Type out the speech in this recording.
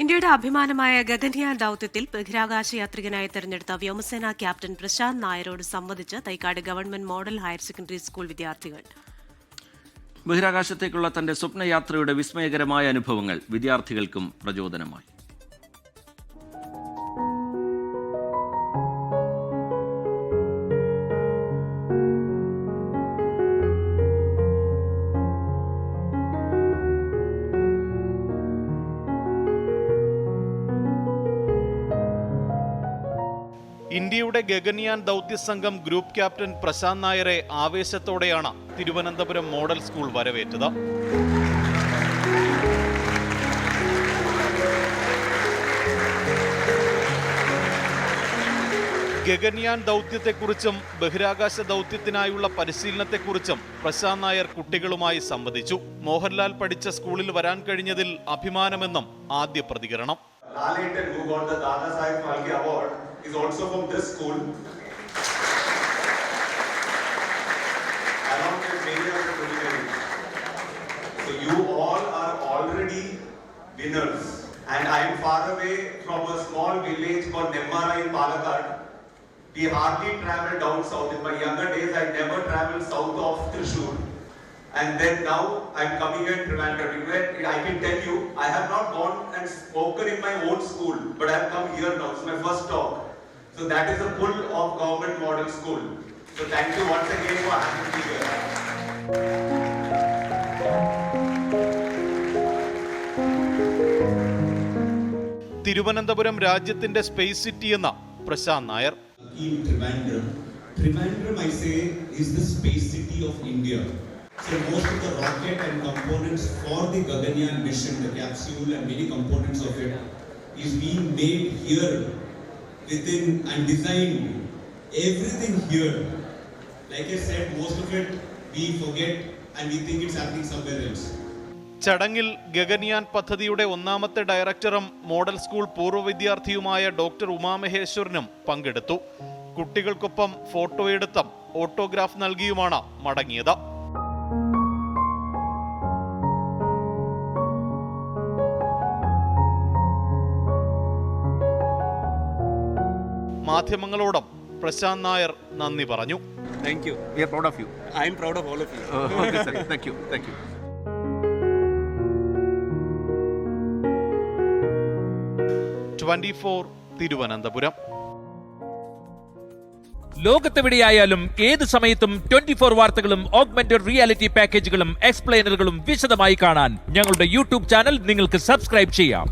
ഇന്ത്യയുടെ അഭിമാനമായ ഗഗൻയാൻ ദൌത്യത്തിൽ ബഹിരാകാശ യാത്രികനായി തെരഞ്ഞെടുത്ത വ്യോമസേന ക്യാപ്റ്റൻ പ്രശാന്ത് നായരോട് സംവദിച്ച് Thycaud government model higher secondary school വിദ്യാർത്ഥികൾ. ബഹിരാകാശത്തേക്കുള്ള തന്റെ സ്വപ്നയാത്രയുടെ വിസ്മയകരമായ അനുഭവങ്ങൾ വിദ്യാർത്ഥികൾക്കും പ്രചോദനമായി. ഇന്ത്യയുടെ ഗഗൻയാൻ ദൗത്യസംഘം ഗ്രൂപ്പ് ക്യാപ്റ്റൻ പ്രശാന്ത് നായരെ ആവേശത്തോടെയാണ് തിരുവനന്തപുരം മോഡൽ സ്കൂൾ വരവേറ്റത്. ഗഗൻയാൻ ദൗത്യത്തെക്കുറിച്ചും ബഹിരാകാശ ദൗത്യത്തിനായുള്ള പരിശീലനത്തെക്കുറിച്ചും പ്രശാന്ത് നായർ കുട്ടികളുമായി സംവദിച്ചു. മോഹൻലാൽ പഠിച്ച സ്കൂളിൽ വരാൻ കഴിഞ്ഞതിൽ അഭിമാനമെന്നും ആദ്യ പ്രതികരണം. Is also from this school, along with many other militaries. So you all are already winners, and I am far away from a small village called Nemmara in Palakkad. We hardly travel down south. In my younger days, I never traveled south of Thrissur, and then now I am coming here in Trivandrum. I can tell you, I have not gone and spoken in my own school, but I have come here now. It's my first talk. So that is a pull of government model school. So thank you once again for having me here. Thiruvananthapuram രാജ്യത്തിന്റെ space city എന്ന Prashant Nair. In Trivandrum I say is the space city of India. So most of the rocket and components for the Gaganyaan mission, the capsule and many components of it is being made here. Within and designed everything here. Like I said, most of it we forget and we think it's happening somewhere else. ചടങ്ങിൽ ഗഗൻയാൻ പദ്ധതിയുടെ ഒന്നാമത്തെ ഡയറക്ടറും model school പൂർവ്വ വിദ്യാർത്ഥിയുമായ doctor ഉമാമഹേശ്വരനും പങ്കെടുത്തു. കുട്ടികൾക്കൊപ്പം ഫോട്ടോയെടുത്തും autograph നൽകിയുമാണ് മടങ്ങിയത്. മാധ്യമങ്ങളോടും പ്രശാന്ത് നായർ നന്ദി പറഞ്ഞു. Thank you. We are proud of you. I am proud of all of you. Okay, sir. Thank you. Thank you. 24 Thiruvananthapuram. ലോകത്തെവിടെയായാലും ഏത് സമയത്തും 24 വാർത്തകളും ഓഗ്മെന്റഡ് റിയാലിറ്റി പാക്കേജുകളും എക്സ്പ്ലെയിനറുകളും വിശദമായി കാണാൻ ഞങ്ങളുടെ യൂട്യൂബ് ചാനൽ നിങ്ങൾക്ക് സബ്സ്ക്രൈബ് ചെയ്യാം.